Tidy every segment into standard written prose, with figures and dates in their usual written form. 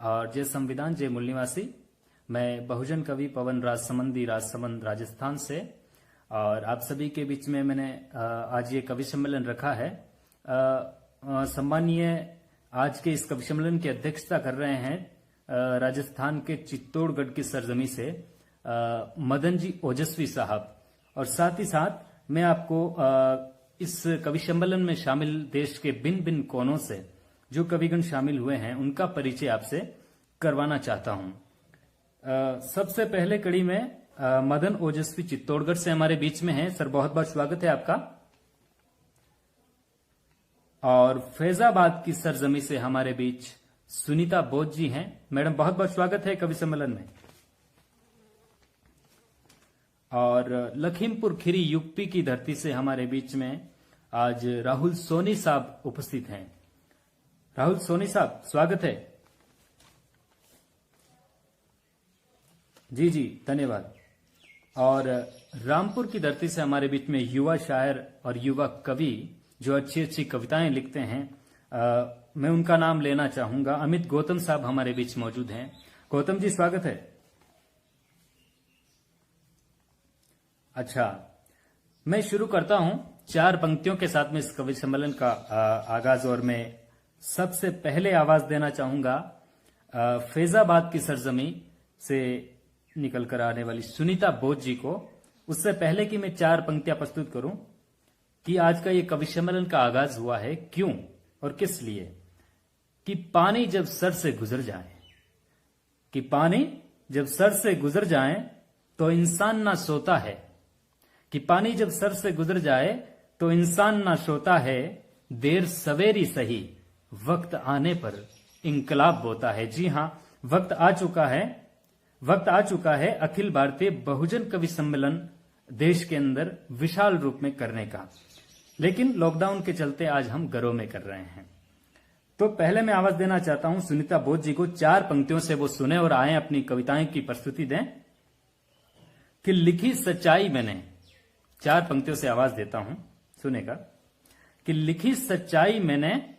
और जय संविधान जय मूल निवासी। मैं बहुजन कवि पवन राजसमंद राजस्थान से, और आप सभी के बीच में मैंने आज ये कवि सम्मेलन रखा है। सम्मानीय आज के इस कवि सम्मेलन की अध्यक्षता कर रहे हैं राजस्थान के चित्तौड़गढ़ की सरजमी से मदन जी ओजस्वी साहब, और साथ ही साथ मैं आपको इस कवि सम्मेलन में शामिल देश के भिन्न भिन्न कोनों से जो कविगण शामिल हुए हैं उनका परिचय आपसे करवाना चाहता हूं। सबसे पहले कड़ी में मदन ओजस्वी चित्तौड़गढ़ से हमारे बीच में हैं। सर, बहुत बहुत स्वागत है आपका। और फैजाबाद की सरजमी से हमारे बीच सुनीता बोध जी हैं। मैडम, बहुत बहुत स्वागत है कवि सम्मेलन में। और लखीमपुर खीरी यूपी की धरती से हमारे बीच में आज राहुल सोनी साहब उपस्थित हैं। राहुल सोनी साहब, स्वागत है। जी, धन्यवाद। और रामपुर की धरती से हमारे बीच में युवा शायर और युवा कवि जो अच्छी अच्छी कविताएं लिखते हैं, मैं उनका नाम लेना चाहूंगा। अमित गौतम साहब हमारे बीच मौजूद हैं। गौतम जी, स्वागत है। अच्छा, मैं शुरू करता हूं 4 पंक्तियों के साथ में इस कवि सम्मेलन का आगाज। और मैं सबसे पहले आवाज देना चाहूंगा फैजाबाद की सरजमी से निकल कर आने वाली सुनीता बोध जी को। उससे पहले कि मैं 4 पंक्तियां प्रस्तुत करूं कि आज का ये कवि सम्मेलन का आगाज हुआ है क्यों और किस लिए। कि पानी जब सर से गुजर जाए, कि पानी जब सर से गुजर जाए तो इंसान ना सोता है। कि पानी जब सर से गुजर जाए तो इंसान ना सोता है। देर सवेरी सही, वक्त आने पर इंकलाब होता है। जी हां, वक्त आ चुका है अखिल भारतीय बहुजन कवि सम्मेलन देश के अंदर विशाल रूप में करने का। लेकिन लॉकडाउन के चलते आज हम घरों में कर रहे हैं। तो पहले मैं आवाज देना चाहता हूं सुनीता बोध जी को। 4 पंक्तियों से वो सुने और आए अपनी कविताएं की प्रस्तुति दें। कि लिखी सच्चाई मैंने, 4 पंक्तियों से आवाज देता हूं, सुनेगा। कि लिखी सच्चाई मैंने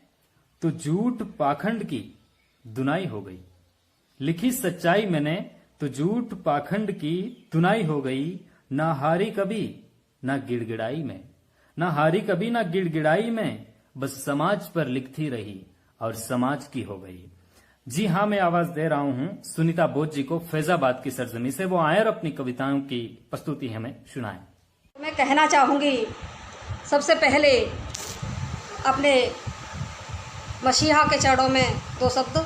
तो झूठ पाखंड की दुनाई हो गई। लिखी सच्चाई मैंने तो झूठ पाखंड की दुनाई हो गई। ना हारी कभी ना गिड़गिड़ाई में, ना हारी कभी ना गिड़गिड़ाई में, बस समाज पर लिखती रही और समाज की हो गई। जी हां, मैं आवाज दे रहा हूं सुनीता बोध जी को फैजाबाद की सरजमी से। वो आए और अपनी कविताओं की प्रस्तुति हमें सुनाएं। मैं कहना चाहूंगी सबसे पहले अपने मसीहा के चरणों में 2 शब्द।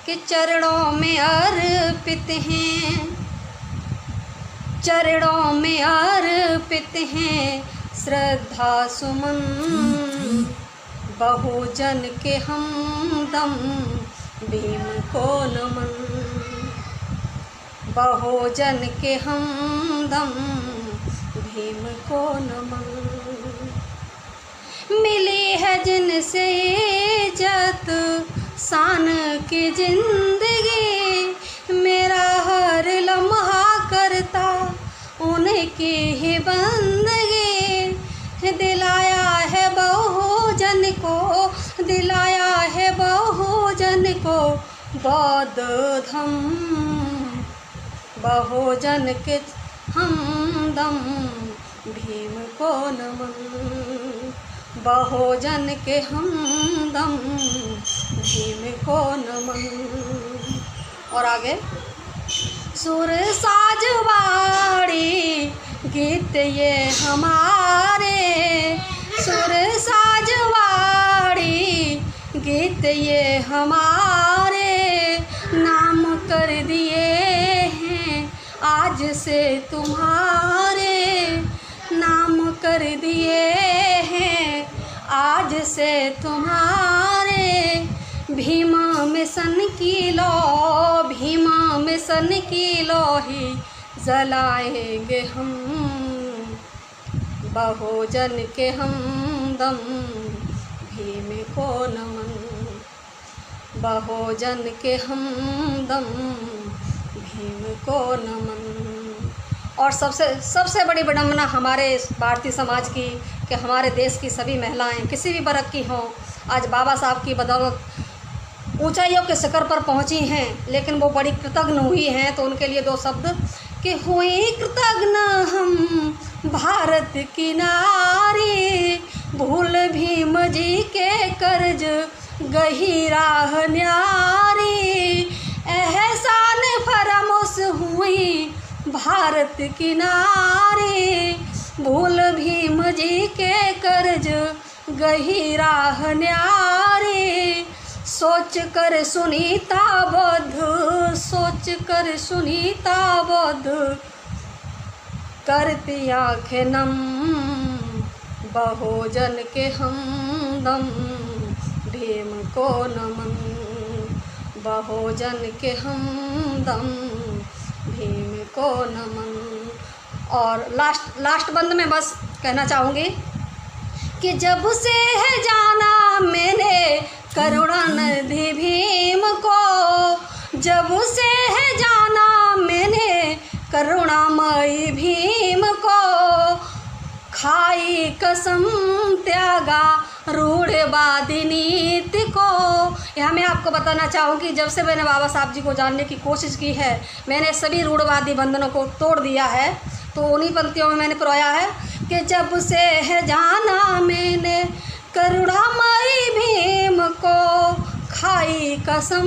कि चरणों में अर्पित हैं, चरणों में अर्पित हैं श्रद्धा सुमन। बहुजन के हमदम भीम को नमन। बहुजन के हमदम भीम को नमन। मिली है जिनसे इज्जत शान की जिंदगी, मेरा हर लम्हा करता उनकी ही बंदगी। दिलाया है बहुजन को, दिलाया है बहुजन को बौद्ध धम्म। बहुजन के हमदम भीम को नमन। बहुजन के हमदम भीम को नमन। और आगे। सुर साजवाड़ी गीत ये हमारे, सुर साजवाड़ी गीत ये हमारे, नाम कर दिए हैं आज से तुम्हारे। नाम कर दिए हैं आज से तुम्हारे। भीमा मिशन की लो, भीमा मिशन की लोही जलाएंगे हम। बहुजन के हमदम भीम को नमन। बहुजन के हमदम भीम को नमन। और सबसे बड़ी विडंबना हमारे भारतीय समाज की कि हमारे देश की सभी महिलाएं किसी भी वर्ग की हों, आज बाबा साहब की बदौलत ऊंचाइयों के शिखर पर पहुंची हैं, लेकिन वो बड़ी कृतज्ञ हुई हैं। तो उनके लिए दो शब्द कि हुई कृतज्ञ हम भारत की नारी, भूल भीम जी के कर्ज गही राह न्यारी, एहसान फरामोश हुई भारत की नारी, भूल भीम जी के कर्ज गही राह न्यारी, सोच कर सुनीता बोध, सोच कर सुनीता बोध, करती आँखें नम, बहुजन के हमदम, भीम को नमन, बहुजन के हमदम, भीम को नमन। और लास्ट बंद में बस कहना चाहूँगी कि जब से है जाना मैंने करुणा निधि भीम को, जब से है जाना मैंने करुणामयी भीम को, खाई कसम त्यागा रूढ़वादी नीति को। यहाँ मैं आपको बताना चाहूँगी, जब से मैंने बाबा साहब जी को जानने की कोशिश की है, मैंने सभी रूढ़वादी बंधनों को तोड़ दिया है। तो उन्हीं पंक्तियों में मैंने परोया है कि जब से है जाना मैंने करुणामयी भीम को, खाई कसम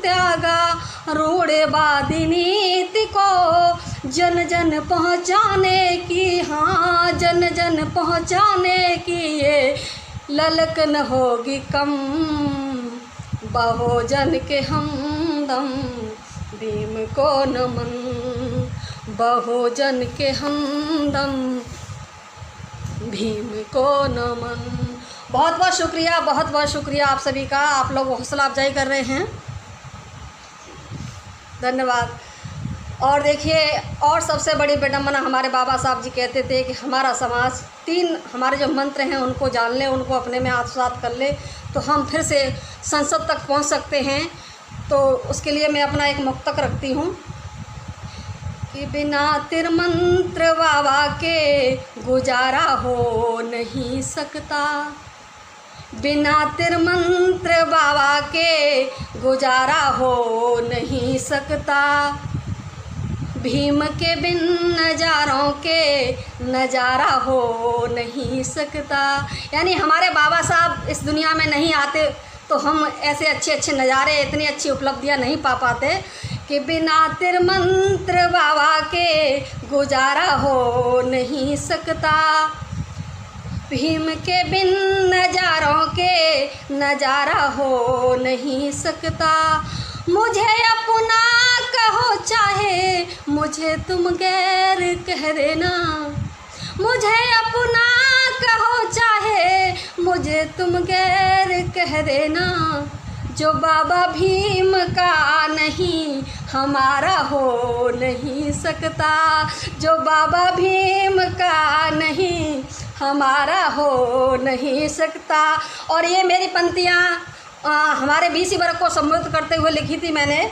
त्यागा रूढ़वादी नीति को, जन जन पहुँचाने की, हाँ जन जन पहुँचाने की ये ललकन होगी कम, बहुजन के हमदम, भीम को नमन, बहुजन के हमदम, भीम को नमन। बहुत बहुत शुक्रिया, बहुत बहुत शुक्रिया आप सभी का। आप लोग हौसला अफजाई कर रहे हैं, धन्यवाद। और देखिए, और सबसे बड़ी विडम्बना, हमारे बाबा साहब जी कहते थे कि हमारा समाज 3 हमारे जो मंत्र हैं उनको जान ले, उनको अपने में आत्मसात कर ले, तो हम फिर से संसद तक पहुंच सकते हैं। तो उसके लिए मैं अपना एक मुक्तक रखती हूँ कि बिना तिरमंत्र बाबा के गुजारा हो नहीं सकता, बिना तिरमंत्र बाबा के गुजारा हो नहीं सकता, भीम के बिन नज़ारों के नज़ारा हो नहीं सकता। यानी हमारे बाबा साहब इस दुनिया में नहीं आते तो हम ऐसे अच्छे अच्छे नज़ारे, इतनी अच्छी उपलब्धियां नहीं पा पाते कि बिना तिरमंत्र बाबा के गुजारा हो नहीं सकता, भीम के बिन नज़ारों के नज़ारा हो नहीं सकता। मुझे अपना कहो चाहे मुझे तुम गैर कह देना, मुझे अपना कहो चाहे मुझे तुम गैर कह देना, जो बाबा भीम का नहीं हमारा हो नहीं सकता, जो बाबा भीम का नहीं हमारा हो नहीं सकता। और ये मेरी पंक्तियाँ हमारे BC वर्ग को संबोधित करते हुए लिखी थी मैंने।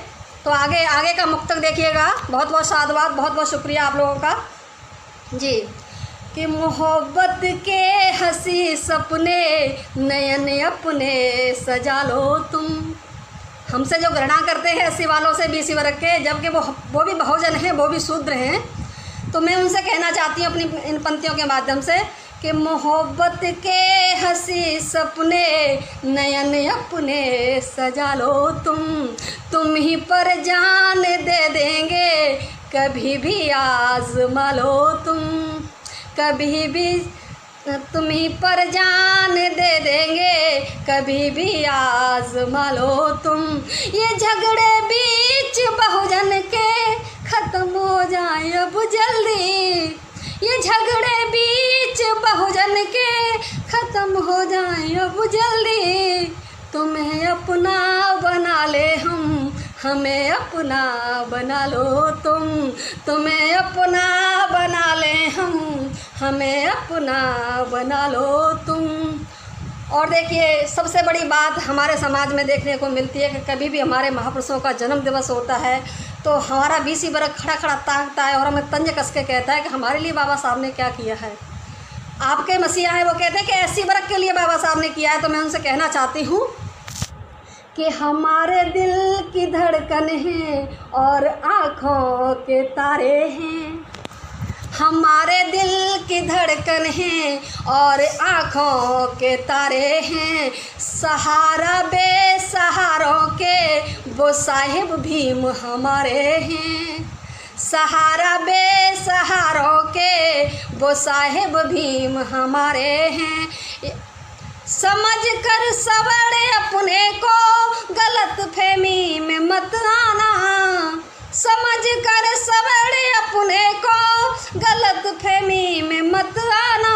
तो आगे का मुक्तक देखिएगा। बहुत बहुत साधुवाद, बहुत बहुत शुक्रिया आप लोगों का जी। कि मोहब्बत के हंसी सपने नयन अपने सजा लो तुम, हमसे जो घृणा करते हैं SC वालों से, BC वर्ग के, जबकि वो भी बहुजन हैं, वो भी शूद्र हैं। तो मैं उनसे कहना चाहती हूँ अपनी इन पंक्तियों के माध्यम से कि मोहब्बत के हंसी सपने नयन अपने सजा लो तुम ही पर जान दे देंगे कभी भी आज़मा लो तुम, कभी भी तुम ही पर जान दे देंगे कभी भी आज़मा लो तुम। ये झगड़े बीच बहुजन के ख़त्म हो जाए अब जल्दी, ये झगड़े बीच बहुजन के ख़त्म हो जाए अब जल्दी, तुम्हें अपना बना ले हम, हमें अपना बना लो तुम, तुम्हें अपना बना ले हम, हमें अपना बना लो तुम। और देखिए, सबसे बड़ी बात हमारे समाज में देखने को मिलती है कि कभी भी हमारे महापुरुषों का जन्म दिवस होता है तो हमारा BC वर्ग खड़ा खड़ा ताकता है और हमें तंज कस के कहता है कि हमारे लिए बाबा साहब ने क्या किया है। आपके मसीहा हैं, वो कहते हैं कि SC वर्ग के लिए बाबा साहब ने किया है। तो मैं उनसे कहना चाहती हूँ कि हमारे दिल की धड़कन है और आँखों के तारे हैं, हमारे दिल की धड़कन है और आँखों के तारे हैं, सहारा बेसहारों के वो साहिब भीम हमारे हैं, सहारा बेसहारों के वो साहिब भीम हमारे हैं। समझ कर सवरे अपने को गलत फहमी में मत आना, समझ कर सवरे अपने को गलत फहमी में मत आना,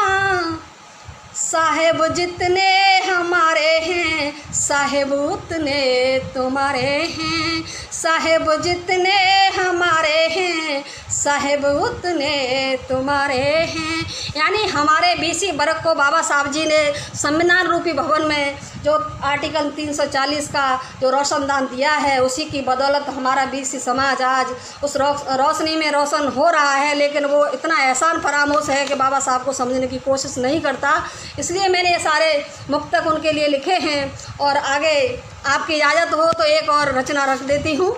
साहेब जितने हमारे हैं साहेब उतने तुम्हारे हैं, साहेब जितने हमारे हैं साहेब उतने तुम्हारे हैं। यानी हमारे बीसी वर्ग को बाबा साहब जी ने संविधान रूपी भवन में जो आर्टिकल 340 का जो रोशनदान दिया है, उसी की बदौलत हमारा बीसी समाज आज उस रोशनी में रोशन हो रहा है। लेकिन वो इतना एहसान फरामोश है कि बाबा साहब को समझने की कोशिश नहीं करता। इसलिए मैंने ये सारे मुक्तक उनके लिए लिखे हैं और आगे आपकी इजाज़त हो तो एक और रचना रख देती हूँ।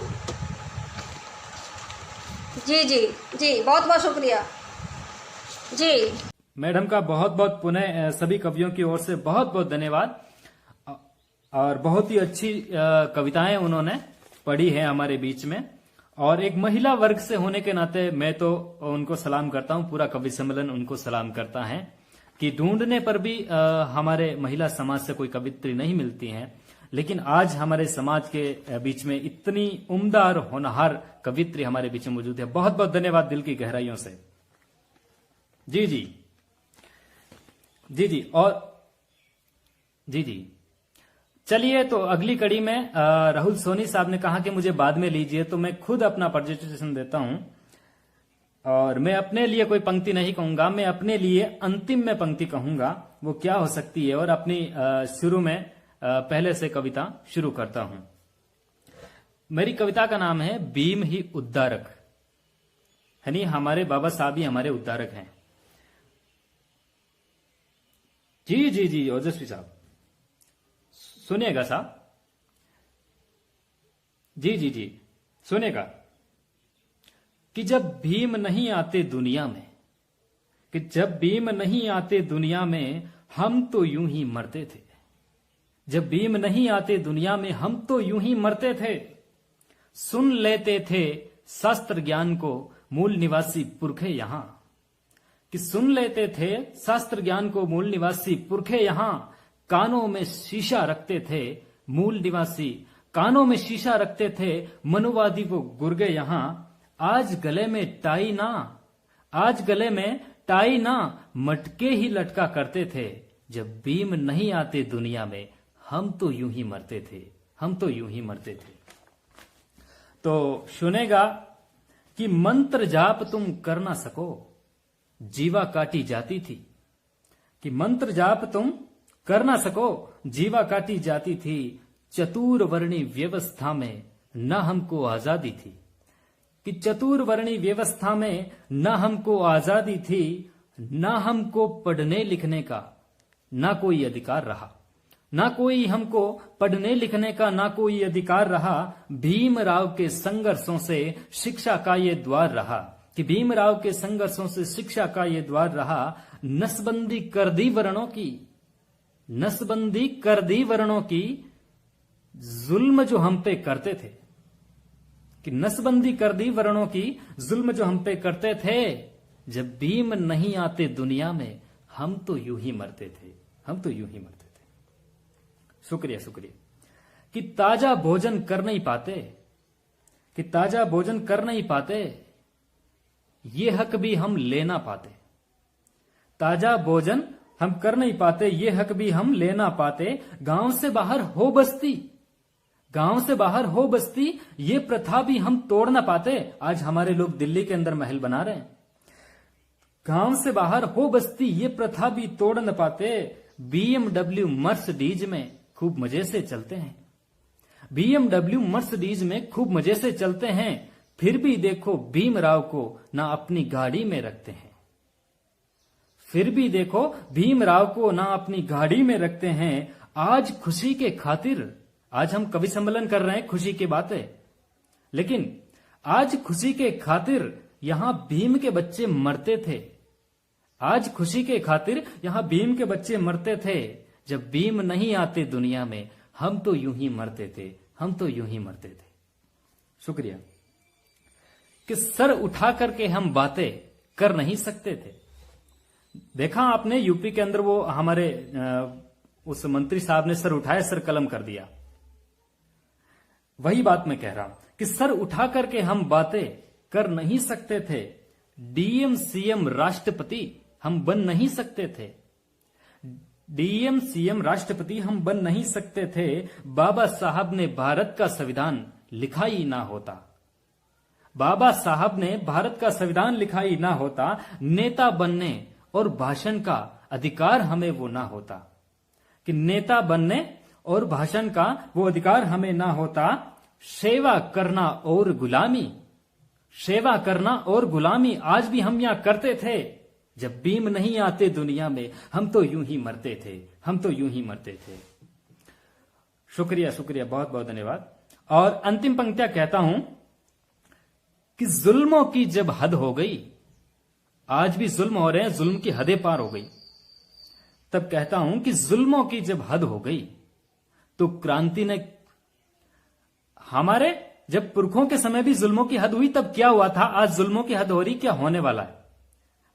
जी जी जी, बहुत बहुत शुक्रिया जी। मैडम का बहुत बहुत पुनः सभी कवियों की ओर से बहुत बहुत धन्यवाद। और बहुत ही अच्छी कविताएं उन्होंने पढ़ी है हमारे बीच में, और एक महिला वर्ग से होने के नाते मैं तो उनको सलाम करता हूं, पूरा कवि सम्मेलन उनको सलाम करता है कि ढूंढने पर भी हमारे महिला समाज से कोई कवित्री नहीं मिलती हैं, लेकिन आज हमारे समाज के बीच में इतनी उम्दा और होनहार कवित्री हमारे बीच में मौजूद है। बहुत बहुत धन्यवाद दिल की गहराइयों से। जी जी जी जी, और जी जी, चलिए तो अगली कड़ी में राहुल सोनी साहब ने कहा कि मुझे बाद में लीजिए, तो मैं खुद अपना प्रेजेंटेशन देता हूं और मैं अपने लिए कोई पंक्ति नहीं कहूंगा, मैं अपने लिए अंतिम में पंक्ति कहूंगा। वो क्या हो सकती है, और अपनी शुरू में पहले से कविता शुरू करता हूं। मेरी कविता का नाम है भीम ही उद्धारक, यानी हमारे बाबा साहब ही हमारे उद्धारक हैं। जी जी जी, ओजस्वी साहब सुनिएगा साहब, जी जी जी सुनिएगा कि जब भीम नहीं आते दुनिया में, कि जब भीम नहीं आते दुनिया में हम तो यूं ही मरते थे, जब भीम नहीं आते दुनिया में हम तो यूं ही मरते थे, सुन लेते थे शास्त्र ज्ञान को मूल निवासी पुरखे यहां, कि सुन लेते थे शास्त्र ज्ञान को मूल निवासी पुरखे यहां, कानों में शीशा रखते थे मूल निवासी, कानों में शीशा रखते थे मनुवादी वो गुर्गे यहां, आज गले में टाई ना, आज गले में टाई ना मटके ही लटका करते थे, जब भीम नहीं आते दुनिया में हम तो यूं ही मरते थे, हम तो यूं ही मरते थे। तो सुनेगा कि मंत्र जाप तुम कर ना सको जीवा काटी जाती थी, कि मंत्र जाप तुम कर ना सको जीवा काटी जाती थी, चतुर्वर्णी व्यवस्था में न हमको आजादी थी, कि चतुर्वर्णी व्यवस्था में न हमको आजादी थी, न हमको पढ़ने लिखने का ना कोई अधिकार रहा, ना कोई हमको पढ़ने लिखने का ना कोई अधिकार रहा, भीमराव के संघर्षों से शिक्षा का ये द्वार रहा, कि भीमराव के संघर्षों से शिक्षा का ये द्वार रहा, नसबंदी कर दी वर्णों की, नसबंदी कर दी वर्णों की, जुल्म जो हम पे करते थे, कि नसबंदी कर दी वर्णों की, जुल्म जो हम पे करते थे, जब भीम नहीं आते दुनिया में हम तो यूं ही मरते थे, हम तो यूं ही मरते थे। शुक्रिया शुक्रिया। कि ताजा भोजन कर नहीं पाते, कि ताजा भोजन कर नहीं पाते, ये हक भी हम लेना पाते, ताजा भोजन हम कर नहीं पाते, ये हक भी हम लेना पाते, गांव से बाहर हो बस्ती, गांव से बाहर हो बस्ती, ये प्रथा भी हम तोड़ ना पाते। आज हमारे लोग दिल्ली के अंदर महल बना रहे हैं, गांव से बाहर हो बस्ती ये प्रथा भी तोड़ न पाते, BMW मर्सिडीज में खूब मजे से चलते हैं, BMW मर्सिडीज में खूब मजे से चलते हैं, फिर भी देखो भीमराव को ना अपनी गाड़ी में रखते हैं, फिर भी देखो भीमराव को ना अपनी गाड़ी में रखते हैं, आज खुशी के खातिर, आज हम कवि सम्मेलन कर रहे हैं, खुशी की बात है, लेकिन आज खुशी के खातिर यहां भीम के बच्चे मरते थे। आज खुशी के खातिर यहां भीम के बच्चे मरते थे। जब भीम नहीं आते दुनिया में, हम तो यूं ही मरते थे, हम तो यूं ही मरते थे। शुक्रिया। कि सर उठा करके हम बातें कर नहीं सकते थे। देखा आपने यूपी के अंदर वो हमारे उस मंत्री साहब ने सर उठाया, सर कलम कर दिया। वही बात मैं कह रहा हूं कि सर उठा करके हम बातें कर नहीं सकते थे। डीएम सीएम राष्ट्रपति हम बन नहीं सकते थे। डीएम सीएम राष्ट्रपति हम बन नहीं सकते थे। बाबा साहब ने भारत का संविधान लिखा ही ना होता। बाबा साहब ने भारत का संविधान लिखा ही ना होता। नेता बनने और भाषण का अधिकार हमें वो ना होता। कि नेता बनने और भाषण का वो अधिकार हमें ना होता। सेवा करना और गुलामी, सेवा करना और गुलामी आज भी हम यहां करते थे। जब भीम नहीं आते दुनिया में, हम तो यूं ही मरते थे, हम तो यूं ही मरते थे। शुक्रिया, शुक्रिया, बहुत बहुत धन्यवाद। और अंतिम पंक्तियां कहता हूं कि जुल्मों की जब हद हो गई, आज भी जुल्म हो रहे हैं, जुल्म की हदें पार हो गई, तब कहता हूं कि जुल्मों की जब हद हो गई तो क्रांति ने, हमारे जब पुरखों के समय भी जुल्मों की हद हुई तब क्या हुआ था, आज जुल्मों की हद हो रही, क्या होने वाला है।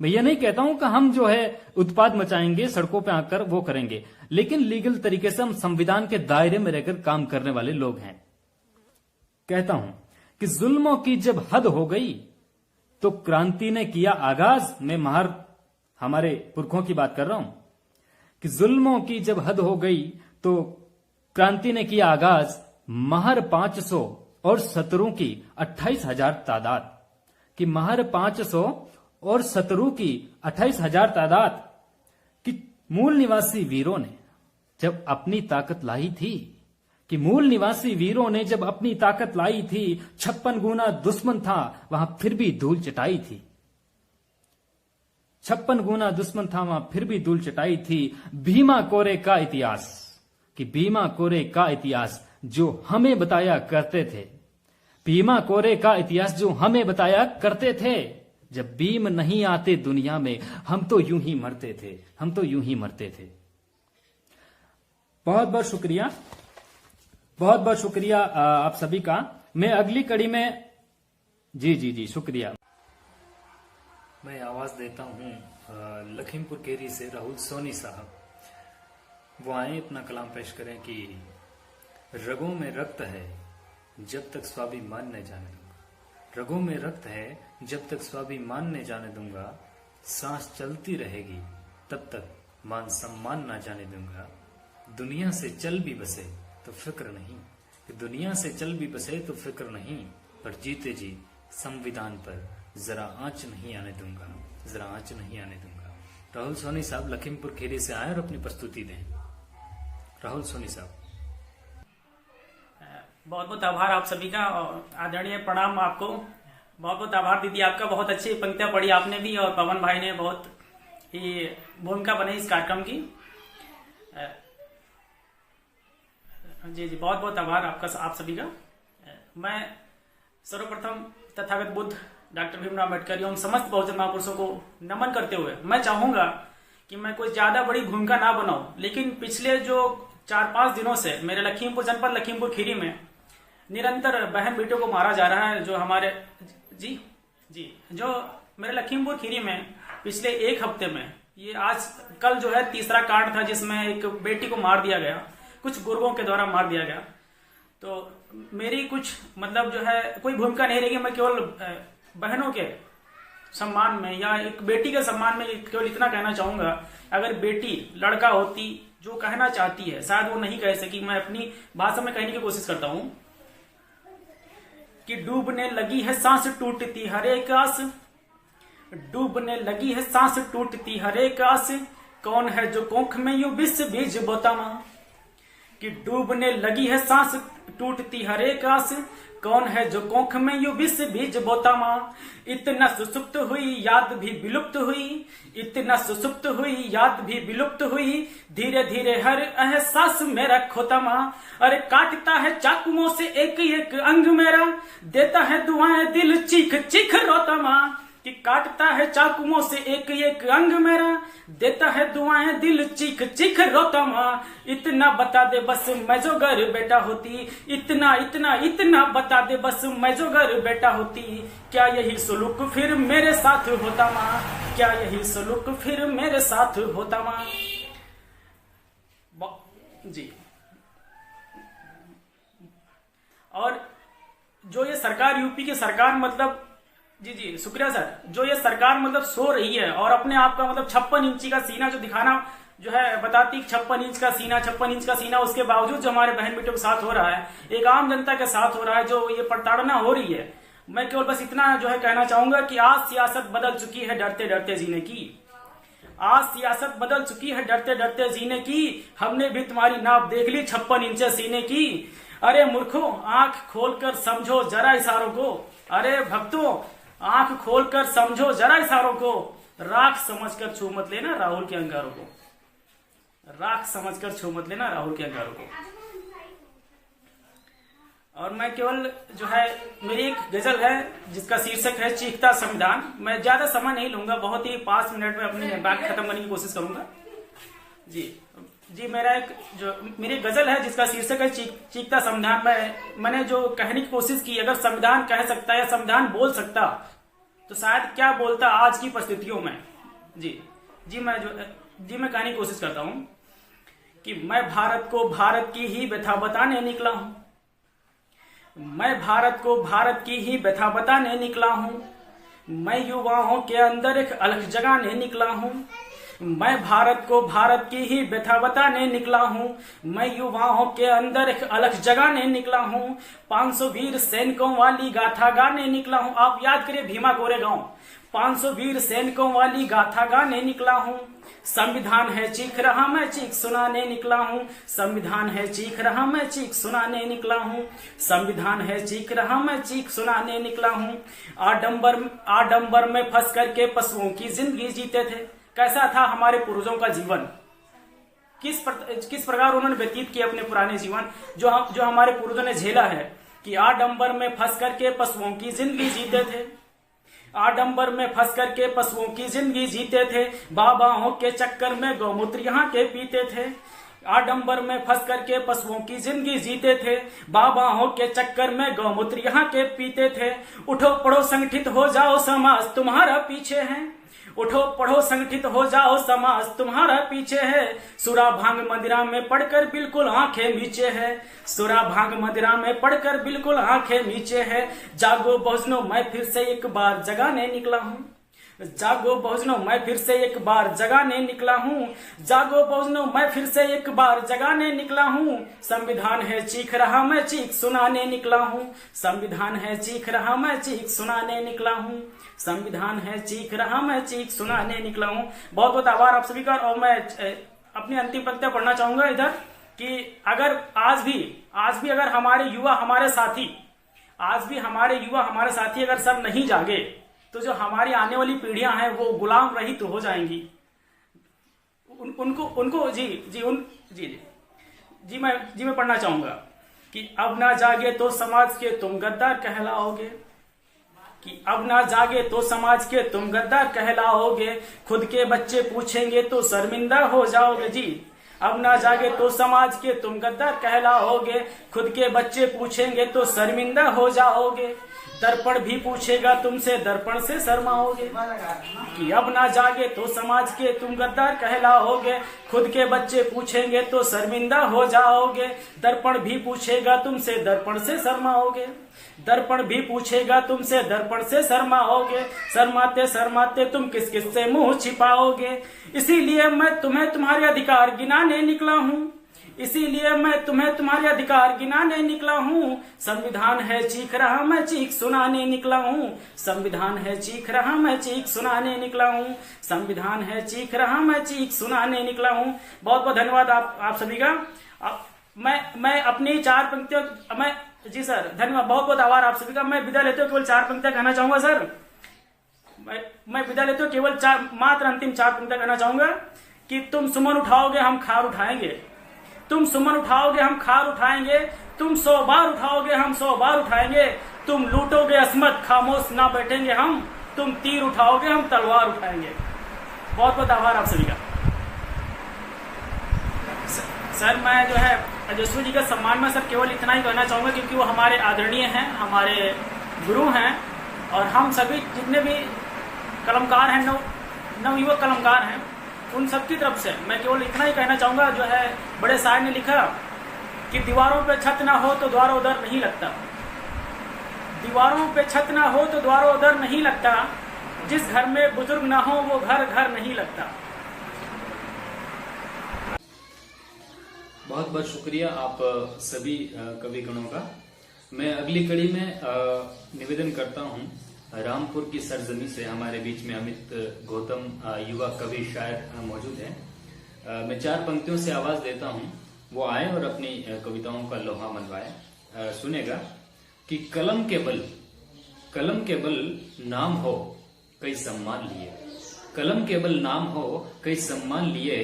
मैं ये नहीं कहता हूं कि हम जो है उत्पाद मचाएंगे, सड़कों पे आकर वो करेंगे, लेकिन लीगल तरीके से हम संविधान के दायरे में रहकर काम करने वाले लोग हैं। कहता हूं कि जुल्मों की जब हद हो गई तो क्रांति ने किया आगाज। मैं हमारे पुरखों की बात कर रहा हूं कि जुल्मों की जब हद हो गई तो क्रांति ने किया आगाज। महर 500 और शत्रु की 28,000 तादाद, कि महर 500 और शत्रु की 28,000 तादाद कि मूल निवासी वीरों ने जब अपनी ताकत लाई थी, कि मूल निवासी वीरों ने जब अपनी ताकत लाई थी, 56 गुना दुश्मन था वहां फिर भी धूल चटाई थी। 56 गुना दुश्मन था वहां फिर भी धूल चटाई थी। भीमा कोरे का इतिहास, कि भीमा कोरे का इतिहास जो हमें बताया करते थे, भीमा कोरे का इतिहास जो हमें बताया करते थे। जब भीम नहीं आते दुनिया में, हम तो यूं ही मरते थे, हम तो यूं ही मरते थे। बहुत बहुत शुक्रिया, बहुत बहुत शुक्रिया आप सभी का। मैं अगली कड़ी में जी शुक्रिया। मैं आवाज देता हूं लखीमपुर केरी से राहुल सोनी साहब। वो आए अपना कलाम पेश करें कि रगों में रक्त है जब तक स्वाभिमान न जाने दूंगा। रगों में रक्त है जब तक स्वाभिमान न जाने दूंगा। सांस चलती रहेगी तब तक मान सम्मान न जाने दूंगा। दुनिया से चल भी बसे तो फिक्र नहीं, कि दुनिया से चल भी बसे तो फिक्र नहीं, पर जीते जी संविधान पर जरा आंच नहीं आने दूंगा, जरा आंच नहीं आने दूंगा। राहुल सोनी साहब लखीमपुर खीरी से आए और अपनी प्रस्तुति दें। राहुल सोनी साहब। बहुत बहुत आभार आप सभी का, और आदरणीय प्रणाम आपको। बहुत बहुत आभार दीदी आपका, बहुत अच्छी पंक्तियां पढ़ी आपने भी, और पवन भाई ने बहुत ही भूमिका बनाई इस कार्यक्रम की। जी बहुत बहुत आभार आपका, आप सभी का। मैं सर्वप्रथम तथागत बुद्ध डॉक्टर भीमराव अम्बेडकर एवं समस्त बहुजन महापुरुषों को नमन करते हुए मैं चाहूंगा कि मैं कोई ज्यादा बड़ी भूमिका ना बनाऊं, लेकिन पिछले जो 4-5 दिनों से मेरे लखीमपुर जनपद लखीमपुर खीरी में निरंतर बहन बेटों को मारा जा रहा है। जो हमारे जो मेरे लखीमपुर खीरी में पिछले 1 हफ्ते में, ये आज कल जो है तीसरा कांड था जिसमें एक बेटी को मार दिया गया, कुछ गुर्गों के द्वारा मार दिया गया। तो मेरी कुछ मतलब जो है कोई भूमिका नहीं रहेगी। मैं केवल बहनों के सम्मान में या एक बेटी के सम्मान में केवल इतना कहना चाहूंगा, अगर बेटी लड़का होती जो कहना चाहती है, शायद वो नहीं कह सकी, मैं अपनी भाषा में कहने की कोशिश करता हूं कि डूबने लगी है सांस टूटती हर एक आस, डूबने लगी है सांस टूटती हर एक आस, कौन है जो कोख में यूं विष बीज बोता मां, कि डूबने लगी है सांस टूटती हर एक आस, कौन है जो कोख में यू विष बीज बोता माँ। इतना सुसुप्त हुई याद भी विलुप्त हुई, इतना सुसुप्त हुई याद भी विलुप्त हुई, धीरे धीरे हर एहसास मेरा खोता माँ। अरे काटता है चाकुओं से एक एक अंग मेरा, देता है दुआएं दिल चीख चीख रोता माँ। कि काटता है चाकुओं से एक एक अंग मेरा, देता है दुआएं दिल चीख चीख रोता माँ। इतना बता दे बस मैं जो घर बेटा होती, इतना इतना इतना बता दे बस मैं जो घर बेटा होती। क्या यही सलूक फिर मेरे साथ होता माँ, क्या यही सलूक फिर मेरे साथ होता माँ। जी, और जो ये सरकार, यूपी की सरकार, मतलब जी जी शुक्रिया सर, जो ये सरकार मतलब सो रही है और अपने आप का मतलब 56 इंची का सीना जो दिखाना जो है बताती, 56 इंच का सीना, 56 इंच का सीना, उसके बावजूद जो हमारे बहन बेटों के साथ हो रहा है, एक आम जनता के साथ हो रहा है, जो ये प्रताड़ना हो रही है। मैं केवल बस इतना जो है कहना चाहूंगा कि आज सियासत बदल चुकी है डरते डरते जीने की, आज सियासत बदल चुकी है डरते डरते जीने की। हमने भी तुम्हारी नाप देख ली 56 इंच सीने की। अरे मूर्खों आंख खोलकर समझो जरा इशारों को, अरे भक्तों आंख खोलकर समझो जरा इशारों को। राख समझकर छू मत लेना राहुल के अंगारों को, राख समझकर छू मत लेना राहुल के अंगारों को। और मैं केवल जो है, मेरी एक गजल है जिसका शीर्षक है चीखता संविधान। मैं ज्यादा समय नहीं लूंगा, बहुत ही 5 मिनट में अपनी बात खत्म करने की कोशिश करूंगा। जी मेरा एक जो मेरी गजल है जिसका शीर्षक है चीखता संविधान। मैंने जो कहने की कोशिश की, अगर संविधान कह सकता या संविधान बोल सकता तो शायद क्या बोलता आज की परिस्थितियों में। मैं कहने की कोशिश करता हूं कि मैं भारत को भारत की ही व्यथा बताने निकला हूं, मैं भारत को भारत की ही व्यथा बताने निकला हूं, मैं युवाओं के अंदर एक अलग जगाने निकला हूं, मैं भारत को भारत की ही व्यथा बताने निकला हूं, मैं युवाओं के अंदर एक अलग जगाने निकला हूं, 500 वीर सैनिकों वाली गाथा गाने निकला हूं। आप याद करिए भीमा कोरेगांव, 500 वीर सैनिकों वाली गाथा गाने निकला हूं। संविधान है चीख रहा मैं चीख सुनाने निकला हूं, संविधान है चीख रहा मैं चीख सुनाने निकला हूं, संविधान है चीख रहा मैं चीख सुनाने निकला हूं। आडंबर में फंस करके पशुओं की जिंदगी जीते थे। कैसा था हमारे पूर्वजों का जीवन, किस प्रकार उन्होंने व्यतीत किया अपने पुराने जीवन, जो हमारे पूर्वजों ने झेला है। कि आडंबर में फंस करके पशुओं की जिंदगी जीते थे, आडंबर में फंस करके पशुओं की जिंदगी जीते थे, बाबाओं के चक्कर में गौमूत्र यहाँ के पीते थे। आडंबर में फंस करके पशुओं की जिंदगी जीते थे, बाबाओं के चक्कर में गौमूत्र यहाँ के पीते थे। उठो पढ़ो संगठित हो जाओ समाज तुम्हारा पीछे है, उठो पढ़ो संगठित हो जाओ समाज तुम्हारा पीछे है। सुरा भांग मदिरा में पढ़कर बिल्कुल आंखें नीचे है, सुरा भांग मदिरा में पढ़कर बिल्कुल आंखें नीचे है। जागो बहुजनों मैं फिर से एक बार जगाने निकला हूँ, जागो बहुजनों मैं फिर से एक बार जगाने निकला हूँ, जागो बहुजनों मैं फिर से एक बार जगाने निकला हूँ। संविधान है चीख रहा मैं चीख सुनाने निकला हूँ, संविधान है चीख रहा मैं चीख सुनाने निकला हूँ, संविधान है चीख रहा मैं चीख सुनाने निकला हूँ। बहुत बहुत आभार आप सभी का। और मैं अपनी अंतिम पंक्तियां पढ़ना चाहूंगा इधर कि अगर आज भी अगर हमारे युवा हमारे साथी, आज भी हमारे युवा हमारे साथी अगर सर नहीं जागे तो जो हमारी आने वाली पीढ़ियां हैं वो गुलाम रहित तो हो जाएंगी। उनको मैं पढ़ना चाहूंगा कि अब ना जागे तो समाज के तुम गद्दार कहलाओगे, कि अब ना जागे तो समाज के तुम गद्दार कहलाओगे, खुद के बच्चे पूछेंगे तो शर्मिंदा हो जाओगे। जी अब ना जागे तो समाज के तुम गद्दार कहलाओगे, खुद के बच्चे पूछेंगे तो शर्मिंदा हो जाओगे, दर्पण भी पूछेगा तुमसे दर्पण से शर्माओगे। कि अब ना जागे तो समाज के तुम गद्दार कहलाओगे, खुद के बच्चे पूछेंगे तो शर्मिंदा हो जाओगे, दर्पण भी पूछेगा तुमसे दर्पण से शर्माओगे, दर्पण भी पूछेगा तुमसे दर्पण से शर्माओगे, शर्माते शर्माते तुम किस किस से मुंह छिपाओगे। इसीलिए मैं तुम्हें तुम्हारे अधिकार गिनाने निकला हूँ, इसीलिए मैं तुम्हें तुम्हारे अधिकार गिनाने निकला हूँ। संविधान है चीख रहा मैं चीख सुनाने निकला हूँ, संविधान है चीख रहा मैं चीख सुनाने निकला हूँ, संविधान है चीख रहा मैं चीख सुनाने निकला हूँ। बहुत बहुत धन्यवाद आप सभी का। मैं अपनी 4 पंक्तियों जी सर, धन्यवाद, बहुत बहुत आभार आप सभी का। मैं विदा लेते हुए केवल 4 पंक्तियां कहना चाहूंगा सर। मैं विदा लेते हुए केवल मात्र अंतिम 4 पंक्तियां कहना चाहूंगा कि तुम सुमन उठाओगे हम खार उठाएंगे, तुम सुमन उठाओगे हम खार उठाएंगे, तुम 100 बार उठाओगे हम 100 बार उठाएंगे, तुम लूटोगे अस्मत खामोश ना बैठेंगे हम, तुम तीर उठाओगे हम तलवार उठाएंगे। बहुत बहुत आभार आप सभी का। सर मैं जो है तेजस्वी जी का सम्मान में सर केवल इतना ही कहना चाहूंगा क्योंकि वो हमारे आदरणीय हैं, हमारे गुरु हैं, और हम सभी जितने भी कलमकार हैं, नवयुवक कलमकार हैं, उन सबकी तरफ से मैं केवल इतना ही कहना चाहूंगा। जो है बड़े शायर ने लिखा कि दीवारों पे छत ना हो तो द्वारों उधर नहीं लगता, दीवारों पे छत ना हो तो द्वारों उधर नहीं लगता, जिस घर में बुजुर्ग ना हो वो घर घर नहीं लगता। बहुत बहुत शुक्रिया आप सभी कवि गणों का। मैं अगली कड़ी में निवेदन करता हूं, रामपुर की सरजमी से हमारे बीच में अमित गौतम युवा कवि शायर मौजूद हैं। मैं 4 पंक्तियों से आवाज देता हूं, वो आए और अपनी कविताओं का लोहा मनवाए। सुनेगा कि कलम के बल नाम हो कई सम्मान लिए, कलम के बल नाम हो कई सम्मान लिए,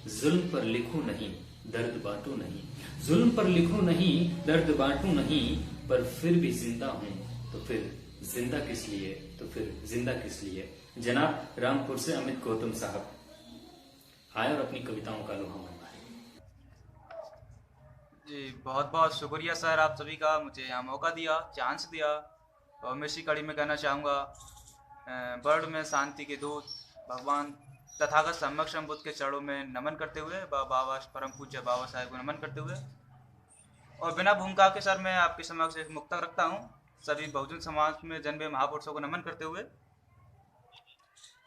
जुल्म पर लिखूं नहीं दर्द बांटू नहीं, जुल्म पर लिखूं नहीं दर्द बांटू नहीं, पर फिर भी जिंदा हूं तो फिर जिंदा किस लिए, तो फिर जिंदा किस लिए। जनाब रामपुर से अमित गौतम साहब आए और अपनी कविताओं का लोहा मनवाए। जी बहुत बहुत शुक्रिया सर आप सभी का, मुझे यहाँ मौका दिया, चांस दिया। और मैं इसी कड़ी में कहना चाहूँगा, वर्ल्ड में शांति के दूत भगवान तथागत समक्षम बुद्ध के चरणों में नमन करते हुए, बाबा परम पूज्य बाबा साहेब को नमन करते हुए, और बिना भूमिका के सर मैं आपके समक्ष एक मुक्तक रखता हूँ, सभी बहुजन समाज में जन्मे महापुरुषों को नमन करते हुए।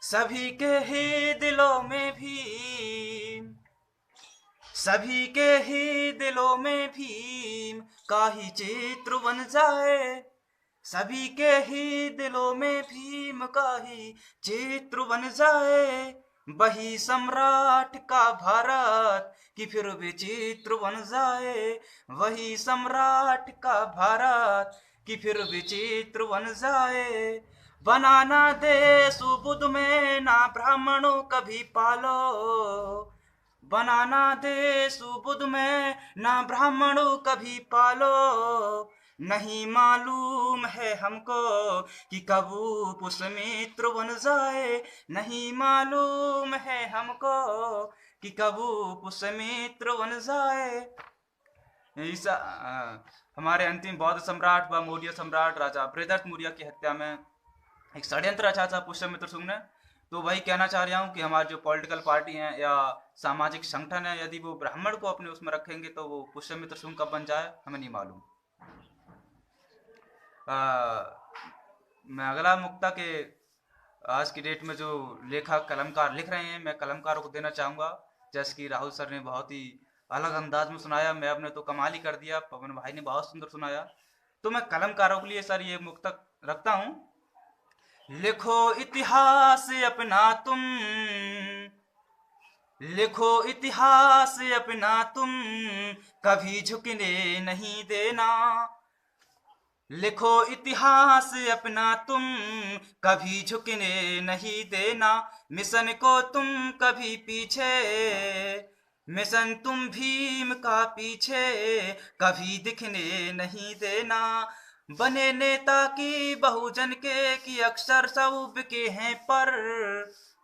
सभी के ही दिलों में भीम, सभी के ही दिलों में भीम का ही चित्र बन जाए, सभी के ही दिलों में भीम का ही चित्र बन जाए, वही सम्राट का भारत कि फिर विचित्र बन जाए, वही सम्राट का भारत कि फिर विचित्र बन जाए। बनाना दे सुबुद्ध में ना ब्राह्मणों कभी पालो, बनाना दे सुबुद्ध में ना ब्राह्मणों कभी पालो, नहीं मालूम है हमको कि कब पुष्यमित्र बन जाए, नहीं मालूम है हमको कि कब पुष्यमित्र बन जाए। हमारे अंतिम बौद्ध सम्राट व मौर्य सम्राट राजा बृहदर्थ मौर्य की हत्या में एक षड्यंत्र रचा था पुष्यमित्र शुंग ने। तो वही कहना चाह रहा हूँ कि हमारे जो पॉलिटिकल पार्टी हैं या सामाजिक संगठन है, यदि वो ब्राह्मण को अपने उसमें रखेंगे तो वो पुष्यमित्र शुंग कब बन जाए हमें नहीं मालूम। मैं अगला मुक्ता के आज की डेट में जो लेखक कलमकार लिख रहे हैं, मैं कलमकारों को देना चाहूँगा। जैसे कि राहुल सर ने बहुत ही अलग अंदाज में सुनाया, मैं अपने तो कमाल ही कर दिया, पवन भाई ने बहुत सुंदर सुनाया। तो मैं कलमकारों के लिए सर ये मुक्तक रखता हूँ। लिखो इतिहास अपना तुम, लिखो इतिहास अपना तुम, कभी झुकने नहीं देना, लिखो इतिहास अपना तुम, कभी झुकने नहीं देना, मिशन को तुम कभी पीछे, मिशन तुम भीम का पीछे कभी दिखने नहीं देना। बने नेता की बहुजन के कि अक्सर सब बिके हैं पर,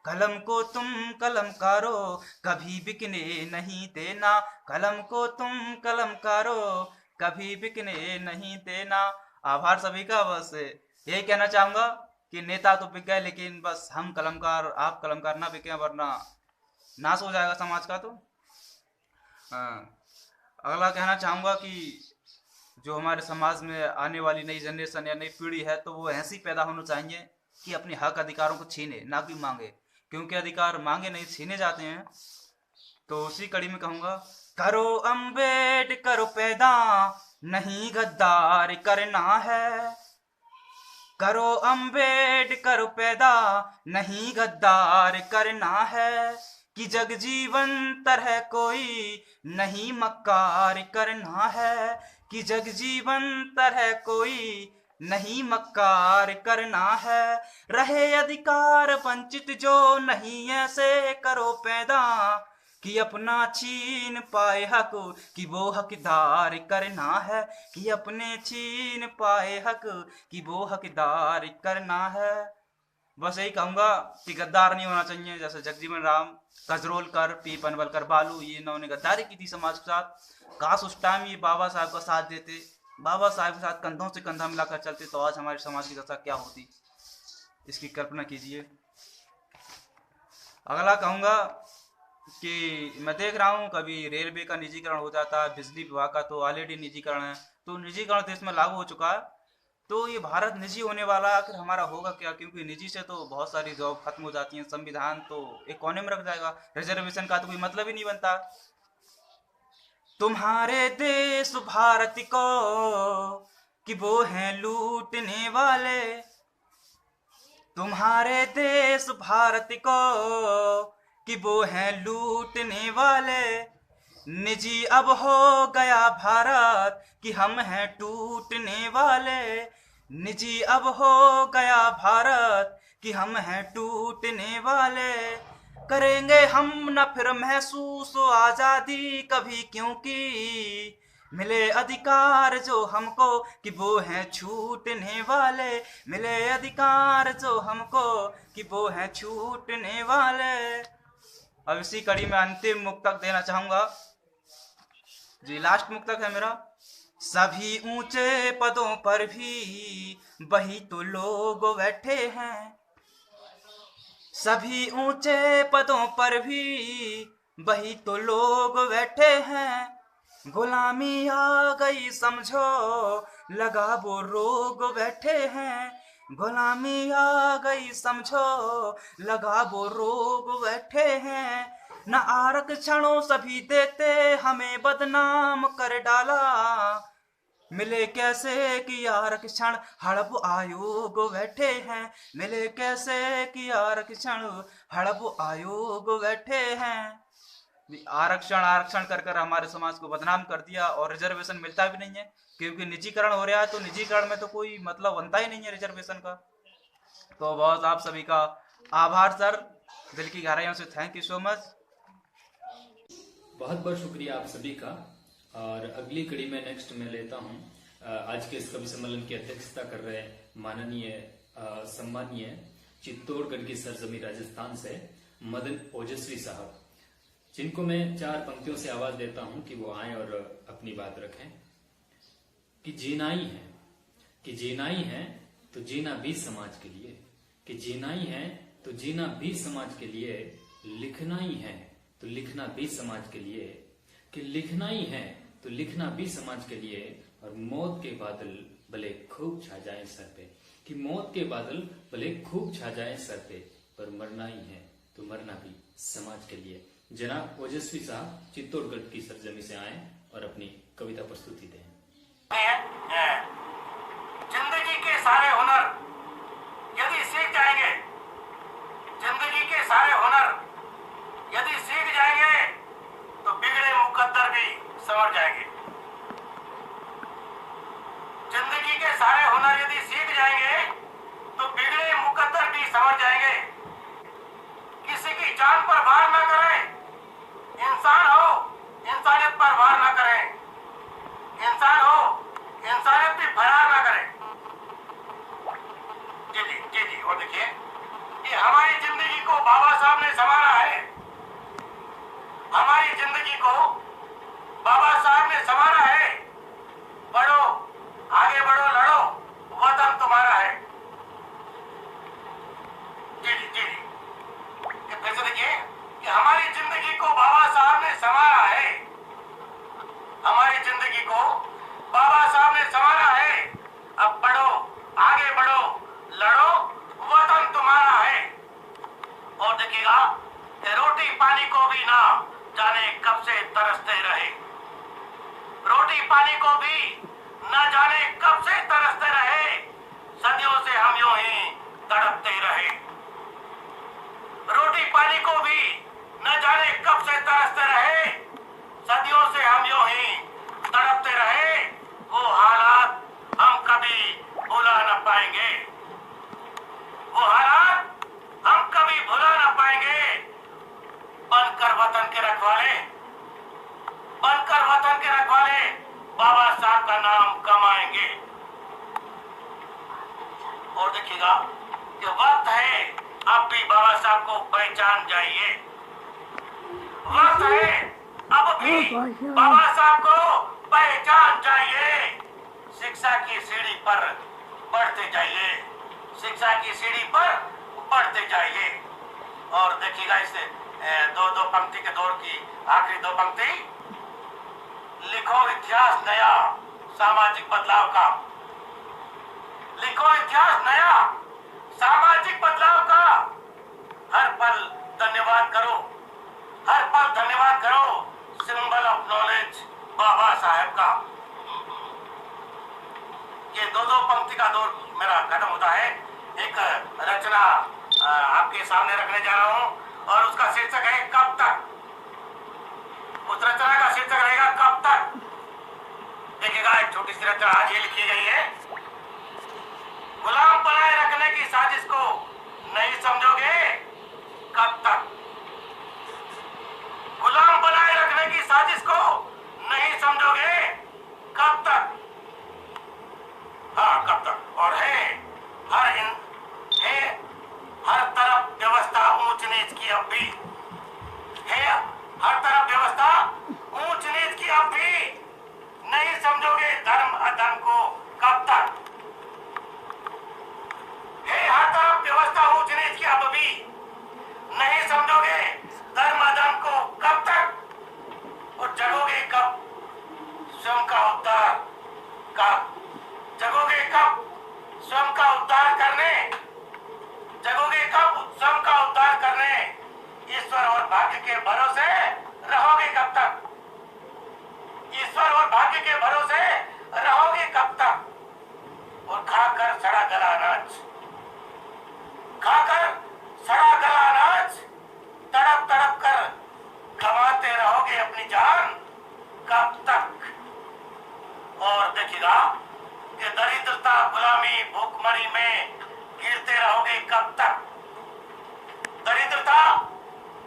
कलम को तुम कलमकारो कभी बिकने नहीं देना, कलम को तुम कलमकारो कभी बिकने नहीं देना। आभार सभी का। बस यही कहना चाहूंगा कि नेता तो बिक गए, लेकिन बस हम कलमकार, आप कलमकार ना बिके, वरना नाश हो जाएगा समाज का। तो अगला कहना चाहूंगा कि जो हमारे समाज में आने वाली नई जनरेशन या नई पीढ़ी है, तो वो ऐसी पैदा होना चाहिए कि अपने हक अधिकारों को छीने ना कि मांगे, क्योंकि अधिकार मांगे नहीं छीने जाते हैं। तो उसी कड़ी में कहूंगा, करो अम्बेडकर पैदा नहीं गद्दार करना है, करो अम्बेडकर पैदा नहीं गद्दार करना है, कि जगजीवन तरह कोई नहीं मक्कार करना है, कि जग जीवन तरह कोई नहीं मक्कार करना है। रहे अधिकार वंचित जो नहीं ऐसे करो पैदा, कि अपना छीन पाए हक कि वो हकदार करना है। कि अपने छीन पाए हक कि वो हकदार करना है। बस यही कहूंगा कि गद्दार नहीं होना चाहिए। जैसे जगजीवन राम, कजरोलकर, पी पनवलकर, बालू, ये इन्होंने गद्दारी की थी समाज के साथ। काश उस टाइम ये बाबा साहब का साथ देते, बाबा साहब के साथ कंधों से कंधा मिलाकर चलते, तो आज हमारे समाज की दशा क्या होती, इसकी कल्पना कीजिए। अगला कहूंगा कि मैं देख रहा हूँ कभी रेलवे का निजीकरण हो जाता है, बिजली विभाग का तो ऑलरेडी निजीकरण है, तो निजीकरण देश में लागू हो चुका है। तो ये भारत निजी होने वाला आखिर हमारा होगा क्या? क्योंकि निजी से तो बहुत सारी जॉब खत्म हो जाती हैं, संविधान तो एक कोने में रख जाएगा, रिजर्वेशन का तो कोई मतलब ही नहीं बनता। तुम्हारे देश भारत को कि वो हैं लूटने वाले, तुम्हारे देश भारत को कि वो हैं लूटने वाले। निजी अब हो गया भारत कि हम हैं टूटने वाले। निजी अब हो गया भारत कि हम हैं टूटने वाले। करेंगे हम न फिर महसूस आजादी कभी, क्योंकि मिले अधिकार जो हमको कि वो हैं छूटने वाले। मिले अधिकार जो हमको कि वो हैं छूटने वाले। अब इसी कड़ी में अंतिम मुक्तक देना चाहूंगा जी, लास्ट मुक्तक है मेरा। सभी ऊंचे पदों पर भी वही तो लोग बैठे हैं। सभी ऊंचे पदों पर भी वही तो लोग बैठे हैं। गुलामी आ गई समझो लगा वो रोग बैठे हैं। गुलामी आ गई समझो लगा वो रोग बैठे हैं। न आरक्षणों सभी देते हमें बदनाम कर डाला। मिले कैसे कि आरक्षण हड़प आयोग बैठे हैं। मिले कैसे कि आरक्षण हड़प आयोग बैठे हैं। आरक्षण आरक्षण कर कर हमारे समाज को बदनाम कर दिया, और रिजर्वेशन मिलता भी नहीं है क्योंकि निजीकरण हो रहा है। तो निजीकरण में तो कोई मतलब बनता ही नहीं है रिजर्वेशन का। तो बहुत आप सभी का आभार सर, दिल की गहराइयों से थैंक यू सो मच। बहुत बहुत शुक्रिया आप सभी का। और अगली कड़ी में नेक्स्ट मैं लेता हूं आज के इस कवि सम्मेलन की अध्यक्षता कर रहे माननीय सम्मानीय चित्तौड़गढ़ की सरजमी राजस्थान से मदन ओजस्वी साहब, जिनको मैं 4 पंक्तियों से आवाज देता हूं कि वो आए और अपनी बात रखें। कि जीना ही है, कि जीना ही है तो जीना भी समाज के लिए। कि जीना ही है तो जीना भी समाज के लिए। लिखना ही है तो लिखना भी समाज के लिए। कि लिखना ही है तो लिखना भी समाज के लिए। और मौत के बादल भले खूब छा जाए सर पे। कि मौत के बादल भले खूब छा जाए सर पे, पर मरना ही है तो मरना भी समाज के लिए। जनाब ओजस्वी साहब चित्तौड़गढ़ की सरजमी से आए और अपनी कविता प्रस्तुति दें। जिंदगी के सारे हुनर यदि सीख जाएंगे, जिंदगी के सारे हुनर यदि सीख जाएंगे तो बिगड़े मुकद्दर भी संवर जाएंगे। जिंदगी के सारे हुनर यदि सीख जाएंगे तो बिगड़े मुकद्दर भी संवर जाएंगे। किसी की जान पर वार न करें, इंसान हो इंसानियत पर वार न करें। इंसान हो इंसानियत भी फरार न करें। जी जी जी जी। और देखिए, ये हमारी जिंदगी को बाबा साहब ने संवारा है। हमारी जिंदगी को बाबा साहब ने संवारा है। बढ़ो आगे बढ़ो, लड़ो, वतन तुम्हारा है। जी जी जी जी। फिर से देखिए कि हमारी जिंदगी को बाबा साहब ने संवारा देखिएगा कि वक्त है अब भी बाबा साहब को पहचान जाइए। वक्त है अब भी बाबा साहब को पहचान जाइए। शिक्षा की सीढ़ी पर बढ़ते जाइए, शिक्षा की सीढ़ी पर बढ़ते जाइए। और देखिएगा इस दो पंक्ति के दौर की आखिरी दो पंक्ति, लिखो इतिहास नया सामाजिक बदलाव का। लिखो इतिहास नया सामाजिक बदलाव का। हर पल धन्यवाद करो, हर पल धन्यवाद करो symbol of knowledge Baba Saheb का। ये दो पंक्ति का दौर मेरा खत्म होता है। एक रचना आपके सामने रखने जा रहा हूं और उसका शीर्षक है कब तक। उस रचना का शीर्षक रहेगा कब तक। देखिएगा एक छोटी सी रचना आज ये लिखी गई है, गुलाम बनाए रखने की साजिश को नहीं समझोगे कब तक। गुलाम बनाए रखने की साजिश को नहीं समझोगे कब तक। हाँ कब तक। और है हर तरफ व्यवस्था ऊंच नीच की अब भी है, हर तरफ व्यवस्था ऊंच नीच की अब भी नहीं समझोगे धर्म अधर्म को कब तक। है हर तरफ व्यवस्था ऊंच नीच की अब भी नहीं समझोगे धर्म अधर्म को कब तक। और जगोगे कब स्वयं का उद्धार का, जगोगे कब स्वयं का उद्धार करने, जगोगे कब स्वयं का उद्धार करने। ईश्वर और भाग्य के भरोसे रहोगे कब तक। ईश्वर और भाग्य के भरोसे रहोगे कब तक। और खाकर सड़ा गला अनाज, खाकर सड़ा गला अनाज तड़प तड़प कर गंवाते रहोगे अपनी जान कब तक। और देखिएगा कि दरिद्रता गुलामी भूखमरी में गिरते रहोगे कब तक। दरिद्रता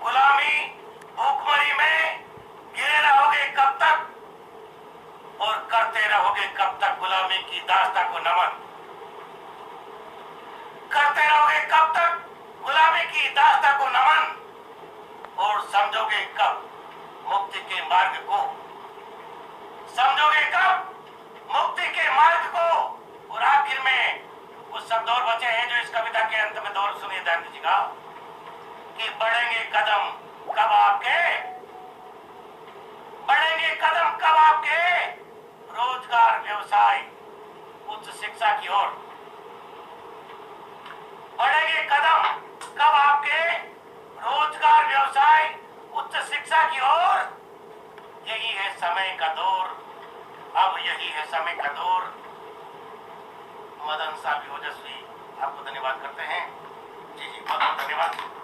गुलामी भूखमरी में गिरे रहोगे कब तक। और करते रहोगे कब तक गुलामी की दास्ता को नमन। करते रहोगे कब तक गुलामी की दास्ता को नमन। और समझोगे कब मुक्ति के मार्ग को, समझोगे कब मुक्ति के मार्ग को। और आखिर में कुछ शब्द और बचे हैं जो इस कविता के अंत में दौर सुनिए ध्यान दीजिएगा कि बढ़ेंगे कदम कब आपके, बढ़ेंगे कदम कब आपके रोजगार व्यवसाय उच्च शिक्षा की ओर। बढ़ेंगे कदम कब आपके रोजगार व्यवसाय उच्च शिक्षा की ओर। यही है समय का दौर, अब यही है समय का दौर। मदन साहब ओजस्वी आपको धन्यवाद करते हैं। जी बहुत बहुत धन्यवाद।